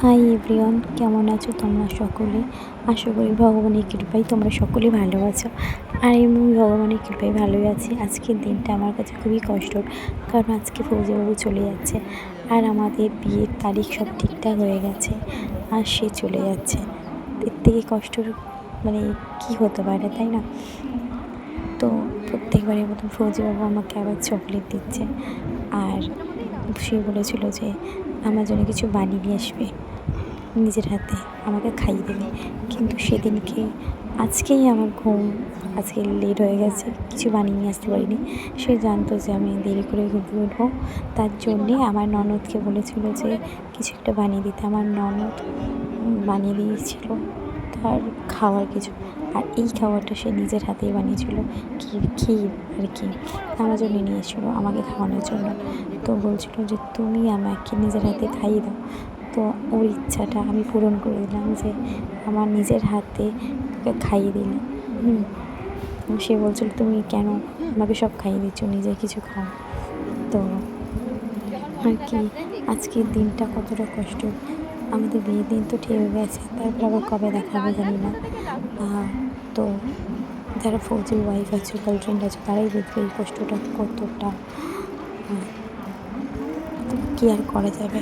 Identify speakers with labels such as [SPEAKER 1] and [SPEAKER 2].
[SPEAKER 1] Hi everyone, কেমন আছো তোমরা সকলে? আশা করি ভগবানের কৃপায় তোমরা সকলেই ভালো আছো। আর আমি ভগবানের কৃপায় ভালোই আছি। আজকের দিনটা আমার কাছে খুবই কষ্টর, কারণ আজকে ফৌজিবাবু চলে যাচ্ছে। আর আমাদের বিয়ের তারিখ সব ঠিকঠাক হয়ে গেছে, আর সে চলে যাচ্ছে। এর থেকে কষ্টর কী হতে পারে, তাই না? তো প্রত্যেকবারের মতন ফৌজিবাবু আমাকে আবার চকলেট দিচ্ছে, আর সে বলেছিল যে আমার জন্য কিছু বানিয়ে নিয়ে আসবে, নিজের হাতে আমাকে খাইয়ে দেবে। কিন্তু সেদিনকে আজকেই আমার আজকে লেট হয়ে গেছে, কিছু বানিয়ে নিয়ে আসতে পারিনি। সে জানতো যে আমি দেরি করে ঘুম থেকে উঠবো, তার জন্যে আমার ননদকে বলেছিল যে কিছু একটা বানিয়ে দিতে। আমার ননদ বানিয়ে দিয়েছিল তার খাওয়ার কিছু, আর এই খাবারটা সে নিজের হাতেই বানিয়েছিল, ক্ষীর আর কি আমার জন্য নিয়ে এসেছিলো, আমাকে খাওয়ানোর জন্য। তো বলছিল যে তুমি আমাকে নিজের হাতে খাইয়ে দাও। তো ওর ইচ্ছাটা আমি পূরণ করে দিলাম, যে আমার নিজের হাতে খাইয়ে দিলাম। সে বলছিল তুমি কেন আমাকে সব খাইয়ে দিচ্ছ, নিজে কিছু খাও। তো আর কি, আজকের দিনটা কতটা কষ্ট। আমাদের বিয়ের দিন তো ঠিক হয়ে গেছে, তারপর আবার কবে দেখা হবে জানি না। তো যারা ফৌজির ওয়াইফ আছে, গার্লফ্রেন্ড আছে, তারাই বুঝবে এই কষ্টটা কতটা। কী আর করা যাবে।